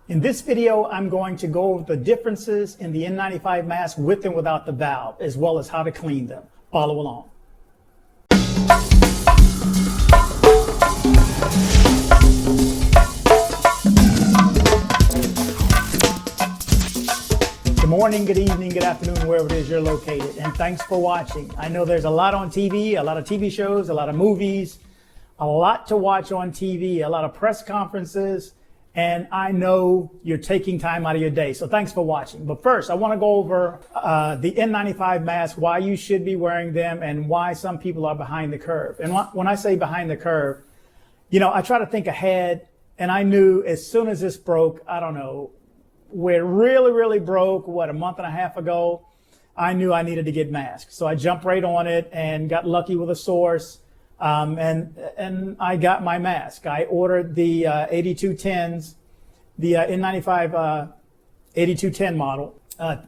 In this video, I'm going to go over the differences in the N95 mask with and without the valve, as well as how to clean them. Follow along. Good morning, good evening, good afternoon, wherever it is you're located, and thanks for watching. I know there's a lot on TV, a lot of TV shows, a lot of movies, a lot to watch on TV, a lot of press conferences, and I know you're taking time out of your day, so thanks for watching. But first, I want to go over the N95 mask, why you should be wearing them, and why some people are behind the curve. And when I say behind the curve, you know, I try to think ahead, and I knew as soon as this broke, I don't know, where it really broke, a month and a half ago, I knew I needed to get masks. So I jumped right on it and got lucky with a source. And I got my mask. I ordered the 8210s, the N95 8210 model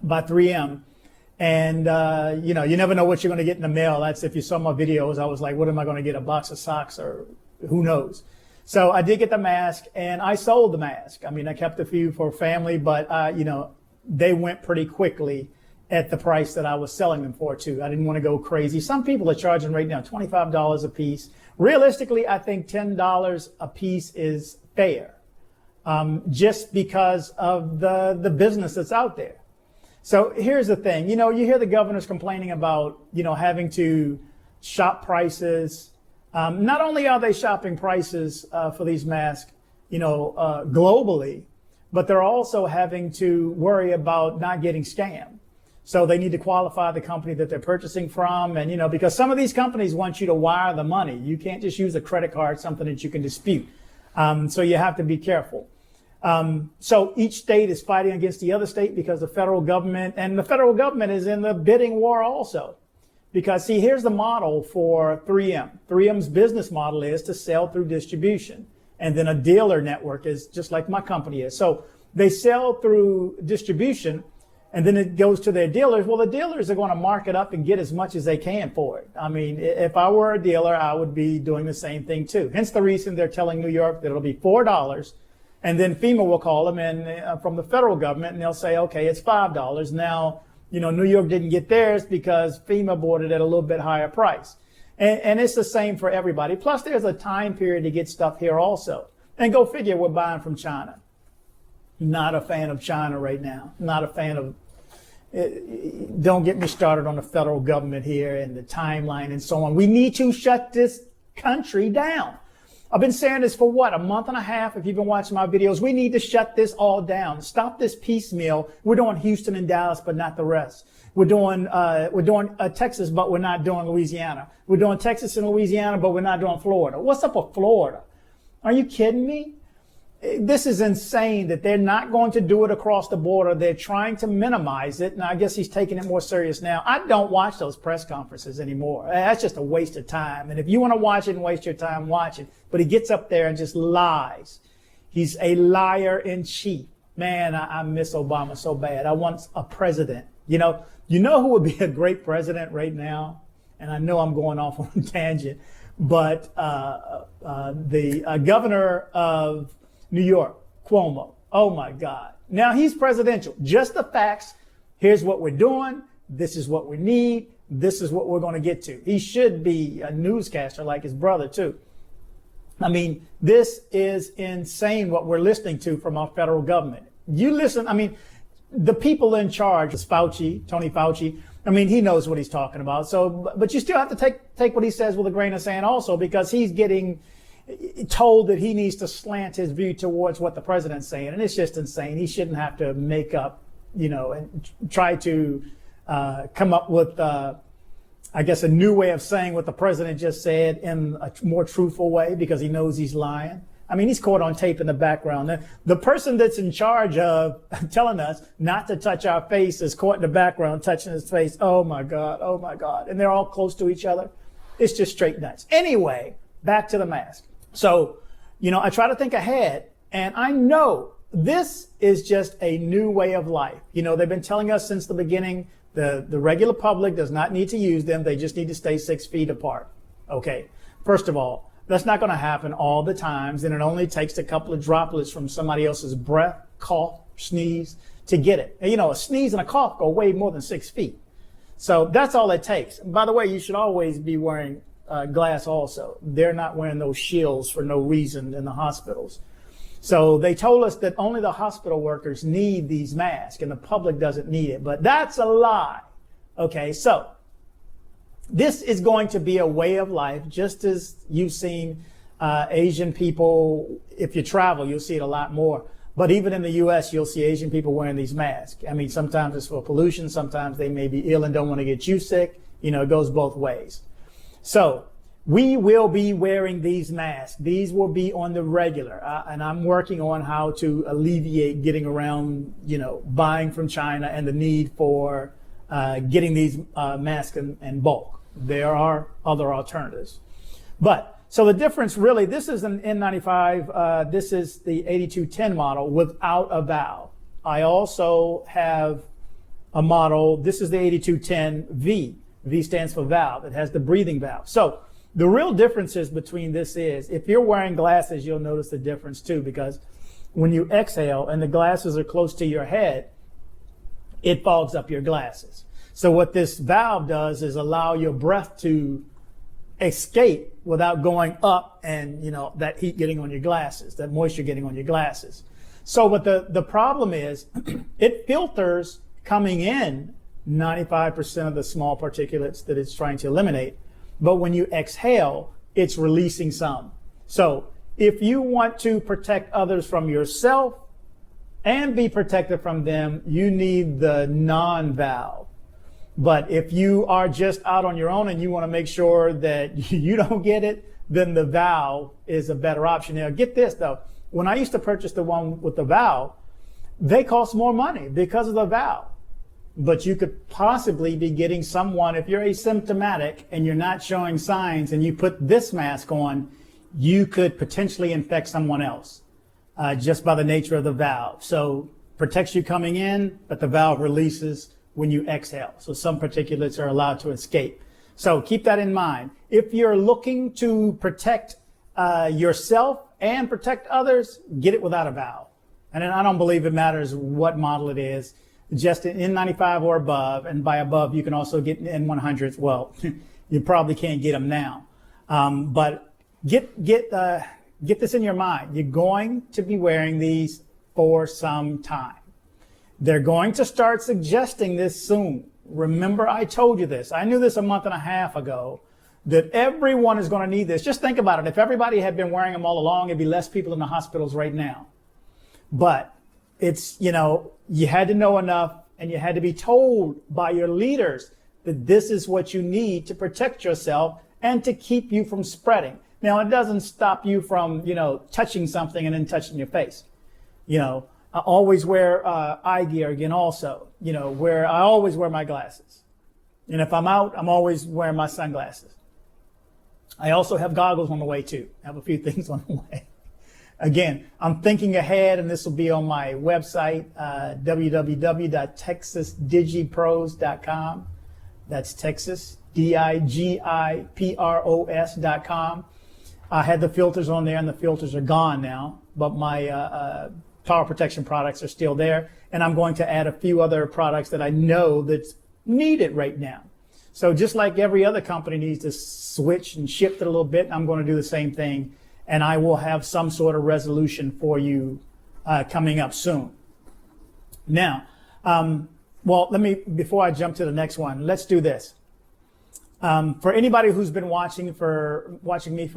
by 3M. And, you know, you never know what you're going to get in the mail. That's if you saw my videos, I was like, what am I going to get, a box of socks or who knows? So I did get the mask and I sold the mask. I mean, I kept a few for family, but, you know, they went pretty quickly at the price that I was selling them for too. I didn't want to go crazy. Some people are charging right now $25 a piece. Realistically, I think $10 a piece is fair, just because of the business that's out there. So here's the thing, you know, you hear the governors complaining about, you know, having to shop prices. Not only are they shopping prices for these masks, you know, globally, but they're also having to worry about not getting scammed. So they need to qualify the company that they're purchasing from. And, you know, because some of these companies want you to wire the money. You can't just use a credit card, something that you can dispute. So you have to be careful. So each state is fighting against the other state because the federal government is in the bidding war also. Because, see, here's the model for 3M. 3M's business model is to sell through distribution. And then a dealer network is just like my company is. So they sell through distribution, and then it goes to their dealers. Well, the dealers are going to mark it up and get as much as they can for it. I mean, if I were a dealer, I would be doing the same thing too. Hence the reason they're telling New York that it'll be $4, and then FEMA will call them and from the federal government, and they'll say, okay, it's $5. Now, you know, New York didn't get theirs because FEMA bought it at a little bit higher price. And it's the same for everybody. Plus, there's a time period to get stuff here also. And go figure, we're buying from China. Not a fan of China right now. Not a fan of, don't get me started on the federal government here and the timeline and so on. We need to shut this country down. I've been saying this for a month and a half. If you've been watching my videos, we need to shut this all down. Stop this piecemeal. We're doing Houston and Dallas, but not the rest. We're doing Texas, but we're not doing Louisiana. We're doing Texas and Louisiana, but we're not doing Florida. What's up with Florida? Are you kidding me? This is insane that they're not going to do it across the border. They're trying to minimize it. Now, I guess he's taking it more serious now. I don't watch those press conferences anymore. That's just a waste of time. And if you want to watch it and waste your time, watch it. But he gets up there and just lies. He's a liar in chief. Man, I miss Obama so bad. I want a president. You know who would be a great president right now? And I know I'm going off on a tangent, but the governor of New York, Cuomo. Oh my God. Now he's presidential. Just the facts. Here's what we're doing. This is what we need. This is what we're going to get to. He should be a newscaster like his brother too. I mean, this is insane what we're listening to from our federal government. You listen, I mean, the people in charge is Tony Fauci. I mean, he knows what he's talking about. So, but you still have to take what he says with a grain of sand also, because he's getting told that he needs to slant his view towards what the president's saying. And it's just insane. He shouldn't have to make up, you know, and try to come up with, I guess, a new way of saying what the president just said in a more truthful way, because he knows he's lying. I mean, he's caught on tape in the background. The person that's in charge of telling us not to touch our face is caught in the background touching his face. Oh my God. Oh my God. And they're all close to each other. It's just straight nuts. Anyway, back to the mask. So, you know, I try to think ahead, and I know this is just a new way of life. You know, they've been telling us since the beginning, the regular public does not need to use them. They just need to stay 6 feet apart. Okay. First of all, That's not going to happen all the times, and it only takes a couple of droplets from somebody else's breath cough, sneeze to get it. And, a sneeze and a cough go way more than 6 feet. So that's all it takes. And by the way, you should always be wearing glass also. They're not wearing those shields for no reason in the hospitals. So they told us that only the hospital workers need these masks and the public doesn't need it. But that's a lie. Okay, so this is going to be a way of life, just as you've seen Asian people. If you travel, you'll see it a lot more. But even in the U.S., you'll see Asian people wearing these masks. I mean, sometimes it's for pollution. Sometimes they may be ill and don't want to get you sick. It goes both ways. So we will be wearing these masks. These will be on the regular. And I'm working on how to alleviate getting around, buying from China and the need for getting these masks in bulk. There are other alternatives. But so the difference really, this is an N95. This is the 8210 model without a valve. I also have a model. This is the 8210V. V stands for valve. It has the breathing valve. So the real differences between this is, if you're wearing glasses, you'll notice the difference too, because when you exhale and the glasses are close to your head, it fogs up your glasses. So what this valve does is allow your breath to escape without going up and, that heat getting on your glasses, that moisture getting on your glasses. So what the problem is, it filters coming in 95% of the small particulates that it's trying to eliminate. But when you exhale, it's releasing some. So if you want to protect others from yourself and be protected from them, you need the non-valve. But if you are just out on your own and you want to make sure that you don't get it, then the valve is a better option. Now, get this though. When I used to purchase the one with the valve, they cost more money because of the valve. But you could possibly be getting someone, if you're asymptomatic and you're not showing signs and you put this mask on, you could potentially infect someone else just by the nature of the valve. So protects you coming in, but the valve releases when you exhale. So some particulates are allowed to escape. So keep that in mind. If you're looking to protect yourself and protect others, get it without a valve. And I don't believe it matters what model it is. Just an N95 or above, and by above you can also get N100s. Well, you probably can't get them now, but get this in your mind. You're going to be wearing these for some time. They're going to start suggesting this soon. Remember, I told you this. I knew this a month and a half ago, that everyone is going to need this. Just think about it. If everybody had been wearing them all along, it'd be less people in the hospitals right now. But it's, you had to know enough and you had to be told by your leaders that this is what you need to protect yourself and to keep you from spreading. Now, it doesn't stop you from, touching something and then touching your face. I always wear eye gear again also, where I always wear my glasses. And if I'm out, I'm always wearing my sunglasses. I also have goggles on the way too. I have a few things on the way. Again, I'm thinking ahead, and this will be on my website, www.texasdigipros.com. That's Texas, digipros.com. I had the filters on there, and the filters are gone now, but my power protection products are still there, and I'm going to add a few other products that I know that's needed right now. So just like every other company needs to switch and shift it a little bit, I'm going to do the same thing. And I will have some sort of resolution for you coming up soon. Now, before I jump to the next one, let's do this. For anybody who's been watching me for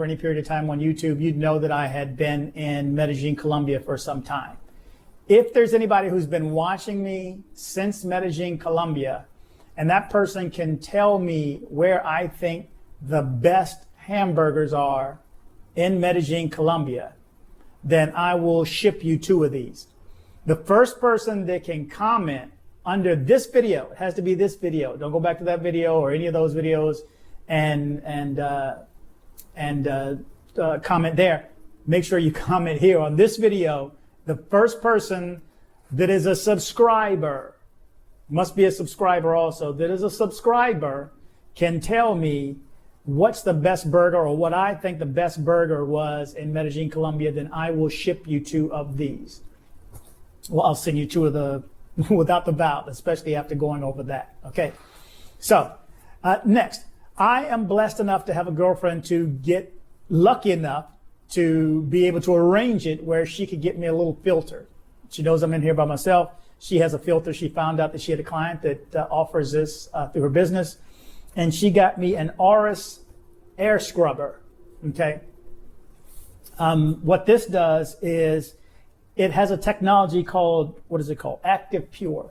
any period of time on YouTube, you'd know that I had been in Medellin, Colombia for some time. If there's anybody who's been watching me since Medellin, Colombia, and that person can tell me where I think the best hamburgers are in Medellin, Colombia, then I will ship you 2 of these. The first person that can comment under this video, it has to be this video. Don't go back to that video or any of those videos and comment there. Make sure you comment here on this video. The first person that is a subscriber, must be a subscriber also, that is a subscriber can tell me what's the best burger or what I think the best burger was in Medellin, Colombia, then I will ship you 2 of these. Well, I'll send you two of the without the valve, especially after going over that. Okay. So next, I am blessed enough to have a girlfriend to get lucky enough to be able to arrange it where she could get me a little filter. She knows I'm in here by myself. She has a filter. She found out that she had a client that offers this through her business. And she got me an Auris air scrubber. Okay. What this does is it has a technology called, what is it called? Active Pure.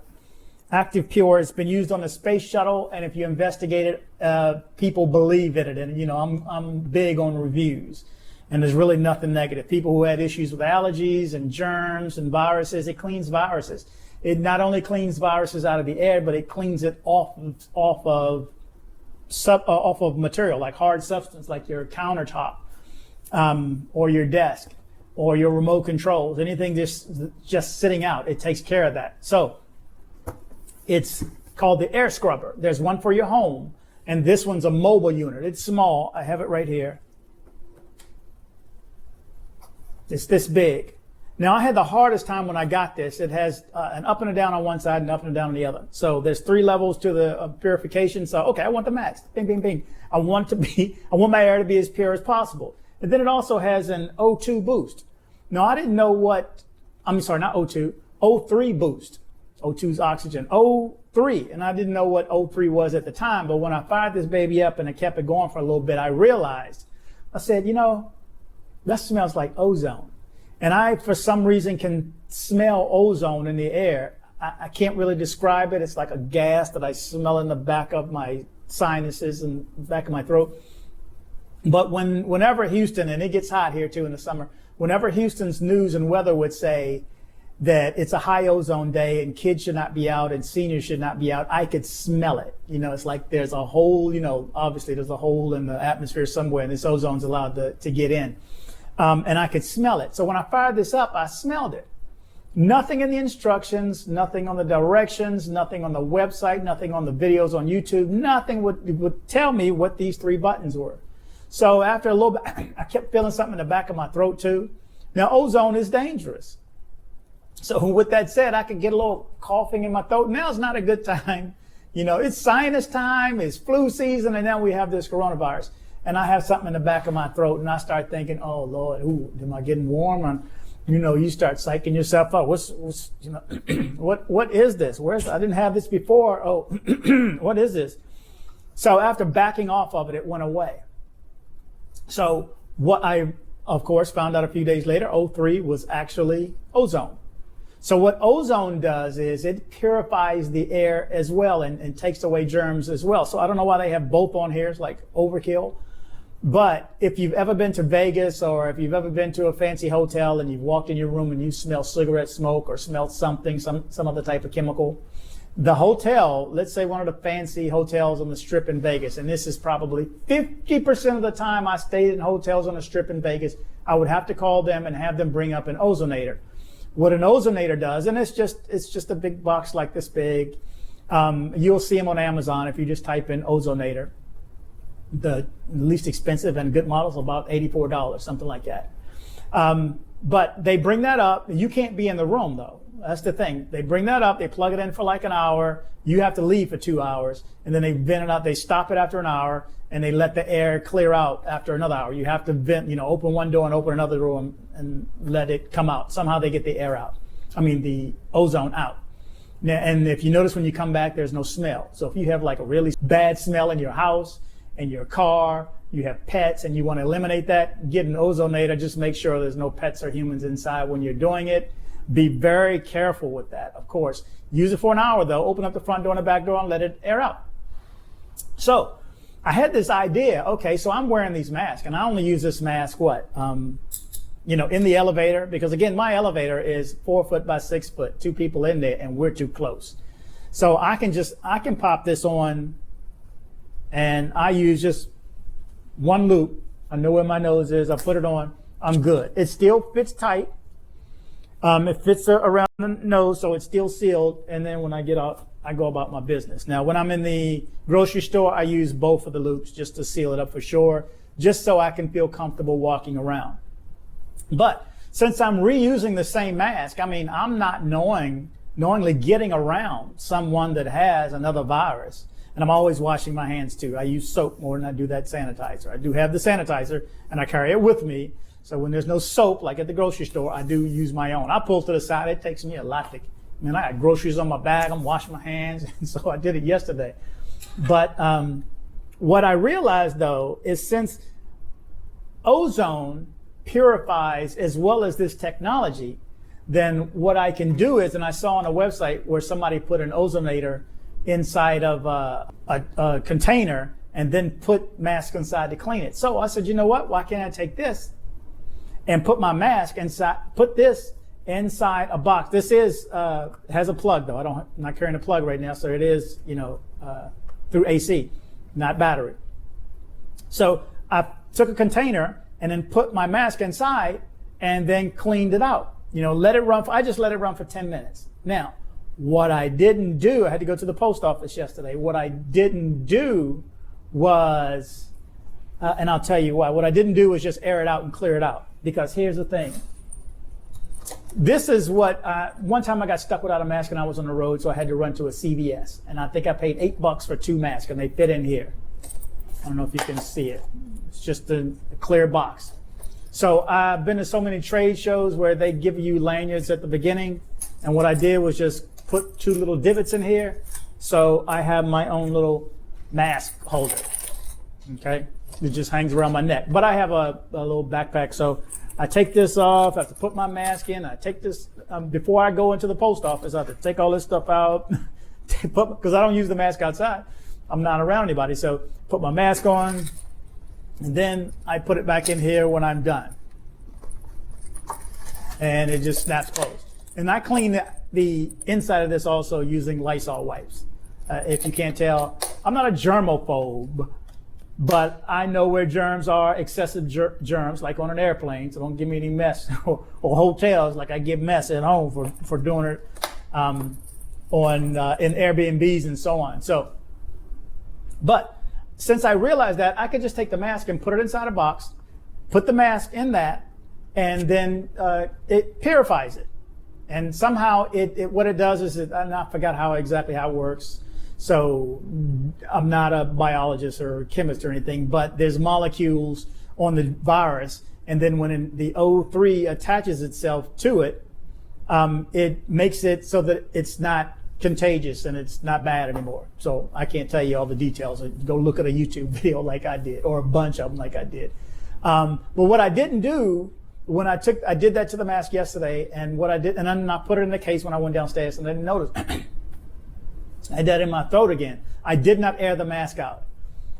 Active Pure has been used on the space shuttle, and if you investigate it, people believe in it. And you know, I'm big on reviews, and there's really nothing negative. People who had issues with allergies and germs and viruses, it cleans viruses. It not only cleans viruses out of the air, but it cleans it off of material like hard substance, like your countertop, or your desk, or your remote controls. Anything just sitting out, it takes care of that. So it's called the air scrubber. There's one for your home, and this one's a mobile unit. It's small. I have it right here. It's this big. Now, I had the hardest time when I got this. It has an up and a down on one side and up and a down on the other. So there's 3 levels to the purification. So, okay, I want the max. Bing, bing, bing. I want my air to be as pure as possible. And then it also has an O2 boost. Now, I didn't know not O2, O3 boost. O2 is oxygen. O3, and I didn't know what O3 was at the time, but when I fired this baby up and I kept it going for a little bit, I realized, I said, you know, that smells like ozone. And I, for some reason, can smell ozone in the air. I can't really describe it. It's like a gas that I smell in the back of my sinuses and back of my throat. But whenever Houston, and it gets hot here too in the summer, whenever Houston's news and weather would say that it's a high ozone day and kids should not be out and seniors should not be out, I could smell it. You know, it's like there's a hole, you know, obviously there's a hole in the atmosphere somewhere and this ozone's allowed to get in. And I could smell it. So when I fired this up, I smelled it. Nothing in the instructions, nothing on the directions, nothing on the website, nothing on the videos on YouTube, nothing would tell me what these 3 buttons were. So after a little bit, I kept feeling something in the back of my throat too. Now, ozone is dangerous. So with that said, I could get a little coughing in my throat. Now's not a good time. You know, it's sinus time, it's flu season, and now we have this coronavirus. And I have something in the back of my throat, and I start thinking, oh Lord, am I getting warm? And, you know, you start psyching yourself up. What's you know, what is this? I didn't have this before. Oh, what is this? So after backing off of it, it went away. So what I, of course, found out a few days later, O3 was actually ozone. So what ozone does is it purifies the air as well and takes away germs as well. So I don't know why they have both on here. It's like overkill. But if you've ever been to Vegas or if you've ever been to a fancy hotel and you've walked in your room and you smell cigarette smoke or smelled something, some other type of chemical, the hotel, let's say one of the fancy hotels on the Strip in Vegas, and this is probably 50% of the time I stayed in hotels on the Strip in Vegas, I would have to call them and have them bring up an ozonator. What an ozonator does, and it's just a big box like this big. You'll see them on Amazon if you just type in ozonator. The least expensive and good models about $84, something like that. But they bring that up. You can't be in the room though. That's the thing. They bring that up. They plug it in for like an hour. You have to leave for 2 hours, and then they vent it out. They stop it after an hour, and they let the air clear out after another hour. You have to vent, you know, open one door and open another door and let it come out. Somehow they get the air out. The ozone out. Now, and if you notice when you come back, there's no smell. So if you have like a really bad smell in your house, in your car, you have pets, and you want to eliminate that, get an ozonator. Just make sure there's no pets or humans inside when you're doing it. Be very careful with that, of course. Use it for an hour, though. Open up the front door and the back door and let it air out. So I had this idea. Okay, so I'm wearing these masks, and I only use this mask, in the elevator, because, again, my elevator is 4 foot by 6 foot, 2 people in there, and we're too close. So I can pop this on, and I use just one loop. I know where my nose is. I put it on. I'm good. It still fits tight. It fits around the nose, so it's still sealed. And then when I get out, I go about my business. Now, when I'm in the grocery store, I use both of the loops just to seal it up for sure, just so I can feel comfortable walking around. But since I'm reusing the same mask, I mean, I'm not knowingly getting around someone that has another virus. And I'm always washing my hands too. I use soap more than I do that sanitizer. I do have the sanitizer and I carry it with me. So when there's no soap, like at the grocery store, I do use my own. I pull to the side. It takes me a lot to, I got groceries on my bag. I'm washing my hands. And so I did it yesterday. But what I realized though is since ozone purifies as well as this technology, then what I can do is, and I saw on a website where somebody put an ozonator inside of a container and then put mask inside to clean it. So I said, you know what? Why can't I take this and put my mask inside, put this inside a box? This is has a plug though. I'm not carrying a plug right now, so it is, through AC, not battery. So I took a container and then put my mask inside and then cleaned it out. Let it run. I just let it run for 10 minutes. Now, what I didn't do, I had to go to the post office yesterday. What I didn't do was, and I'll tell you why, what I didn't do was just air it out and clear it out. Because here's the thing. This is what, one time I got stuck without a mask and I was on the road, so I had to run to a CVS. And I think I paid $8 for 2 masks and they fit in here. I don't know if you can see it. It's just a clear box. So I've been to so many trade shows where they give you lanyards at the beginning. And what I did was just put 2 little divots in here. So I have my own little mask holder. Okay. It just hangs around my neck. But I have a little backpack. So I take this off. I have to put my mask in. I take this before I go into the post office. I have to take all this stuff out because I don't use the mask outside. I'm not around anybody. So put my mask on. And then I put it back in here when I'm done. And it just snaps closed. And I clean the inside of this also using Lysol wipes. If you can't tell, I'm not a germaphobe, but I know where germs are, excessive germs, like on an airplane, so don't give me any mess, or hotels, like I get mess at home for doing it in Airbnbs and so on. So, but since I realized that, I could just take the mask and put it inside a box, put the mask in that, and then it purifies it. And somehow what it does is, I forgot exactly how it works. So I'm not a biologist or a chemist or anything, but there's molecules on the virus. And then when the O3 attaches itself to it, it makes it so that it's not contagious and it's not bad anymore. So I can't tell you all the details. Go look at a YouTube video like I did, or a bunch of them like I did. But what I didn't do, I did that to the mask yesterday, and what I did, and then I put it in the case when I went downstairs, and I didn't notice. I had that in my throat again. I did not air the mask out.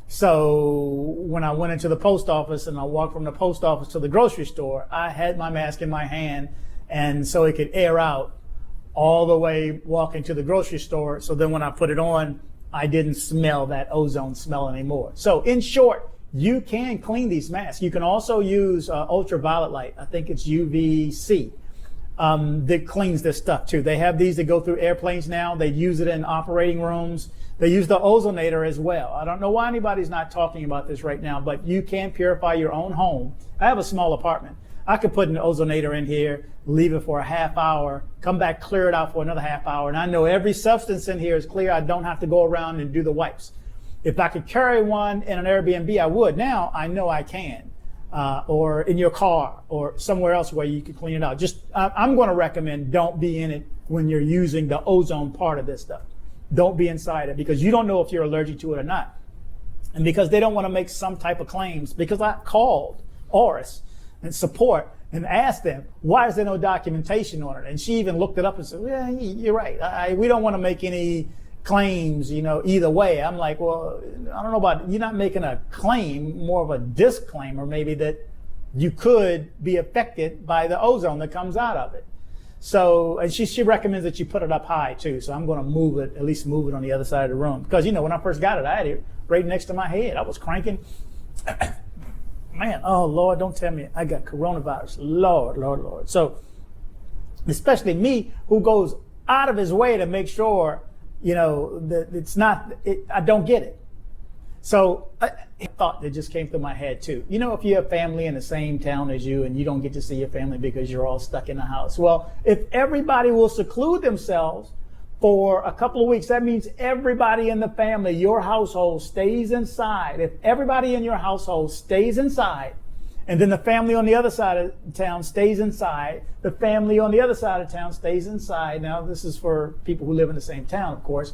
So when I went into the post office and I walked from the post office to the grocery store, I had my mask in my hand, and so it could air out all the way walking to the grocery store. So then when I put it on, I didn't smell that ozone smell anymore. So in short, you can clean these masks. You can also use ultraviolet light. I think it's UVC that cleans this stuff too. They have these that go through airplanes now. They use it in operating rooms. They use the ozonator as well. I don't know why anybody's not talking about this right now, but you can purify your own home. I have a small apartment. I could put an ozonator in here, leave it for a half hour, come back, clear it out for another half hour, and I know every substance in here is clear. I don't have to go around and do the wipes. If I could carry one in an Airbnb, I would. Now I know I can, or in your car, or somewhere else where you can clean it out. I'm going to recommend don't be in it when you're using the ozone part of this stuff. Don't be inside it, because you don't know if you're allergic to it or not. And because they don't want to make some type of claims, because I called Oris and support and asked them, why is there no documentation on it? And she even looked it up and said, yeah, you're right. We don't want to make any claims, either way. I'm like, well, I don't know about, you're not making a claim, more of a disclaimer maybe, that you could be affected by the ozone that comes out of it. So, and she recommends that you put it up high too. So I'm going to move it on the other side of the room. Because, when I first got it, I had it right next to my head. I was cranking. Man, oh Lord, don't tell me I got coronavirus. Lord. So, especially me, who goes out of his way to make sure, that I don't get it. So a thought that just came through my head too. You know, if you have family in the same town as you and you don't get to see your family because you're all stuck in the house. Well, if everybody will seclude themselves for a couple of weeks, that means everybody in the family, your household, stays inside. If everybody in your household stays inside, and then the family on the other side of town stays inside, the family on the other side of town stays inside. Now, this is for people who live in the same town, of course,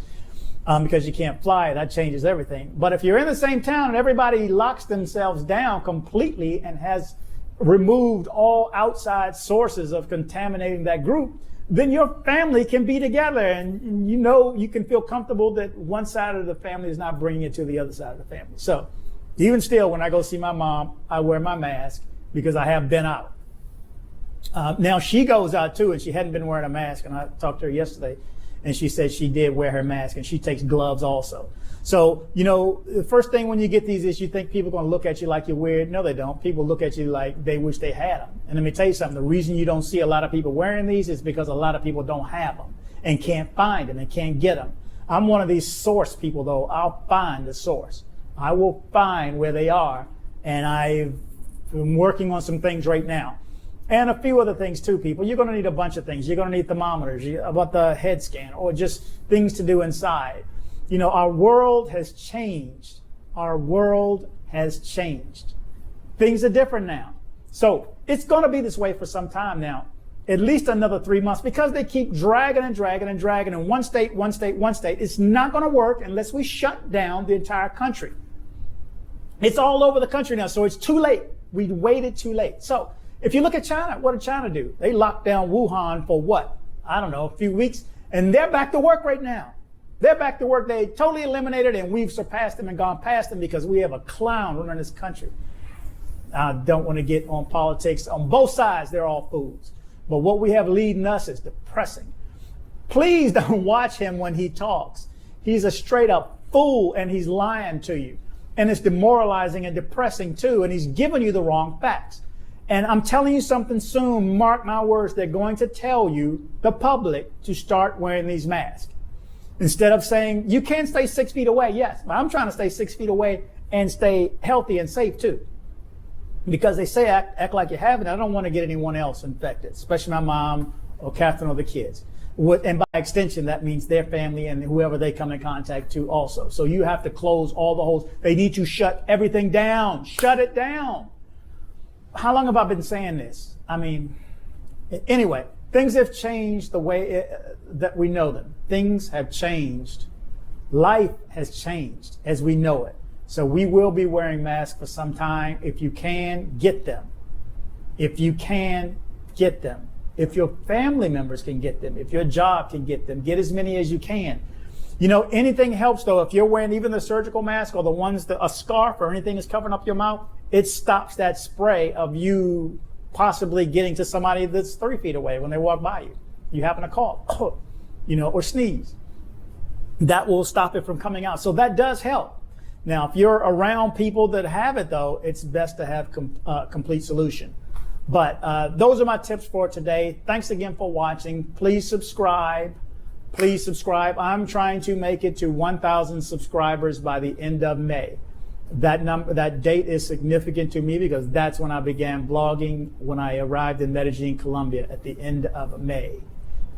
because you can't fly. That changes everything. But if you're in the same town and everybody locks themselves down completely and has removed all outside sources of contaminating that group, then your family can be together, and you know you can feel comfortable that one side of the family is not bringing it to the other side of the family. So even still, when I go see my mom, I wear my mask because I have been out. Now she goes out too, and she hadn't been wearing a mask, and I talked to her yesterday, and she said she did wear her mask, and she takes gloves also. So, you know, the first thing when you get these is you think people are going to look at you like you're weird. No, they don't. People look at you like they wish they had them. And let me tell you something. The reason you don't see a lot of people wearing these is because a lot of people don't have them and can't find them and can't get them. I'm one of these source people, though. I'll find the source. I will find where they are, and I'm working on some things right now. And a few other things too, people. You're going to need a bunch of things. You're going to need thermometers, about the head scan, or just things to do inside. You know, our world has changed. Our world has changed. Things are different now. So it's going to be this way for some time now, at least another 3 months, because they keep dragging and dragging and dragging in one state, one state, one state. It's not going to work unless we shut down the entire country. It's all over the country now, so it's too late. We waited too late. So if you look at China, what did China do? They locked down Wuhan for what? I don't know, a few weeks, and they're back to work right now. They're back to work. They totally eliminated, and we've surpassed them and gone past them because we have a clown running this country. I don't want to get on politics. On both sides, they're all fools. But what we have leading us is depressing. Please don't watch him when he talks. He's a straight up fool, and he's lying to you. And it's demoralizing and depressing too, and he's giving you the wrong facts. And I'm telling you something soon, mark my words, they're going to tell you, the public, to start wearing these masks. Instead of saying, you can stay 6 feet away, yes, but I'm trying to stay 6 feet away and stay healthy and safe too. Because they say act like you have it. I don't want to get anyone else infected, especially my mom or Catherine or the kids. And by extension, that means their family and whoever they come in contact to also. So you have to close all the holes. They need to shut everything down. Shut it down. How long have I been saying this? I mean, anyway, things have changed the way that we know them. Things have changed. Life has changed as we know it. So we will be wearing masks for some time. If you can, get them. If you can, get them. If your family members can get them, if your job can get them, get as many as you can. You know, anything helps though. If you're wearing even the surgical mask or the ones that a scarf or anything that's covering up your mouth, it stops that spray of you possibly getting to somebody that's 3 feet away when they walk by you. You happen to cough, or sneeze. That will stop it from coming out. So that does help. Now, if you're around people that have it though, it's best to have complete solution. But those are my tips for today. Thanks again for watching. Please subscribe. Please subscribe. I'm trying to make it to 1,000 subscribers by the end of May. That date is significant to me because that's when I began blogging when I arrived in Medellin, Colombia at the end of May.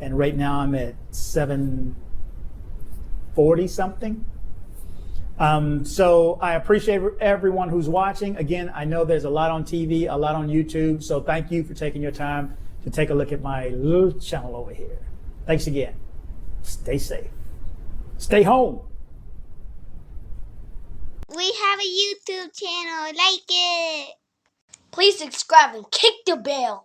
And right now I'm at 740 something. So I appreciate everyone who's watching. Again, I know there's a lot on TV, a lot on YouTube. So thank you for taking your time to take a look at my little channel over here. Thanks again. Stay safe. Stay home. We have a YouTube channel. Like it. Please subscribe and kick the bell.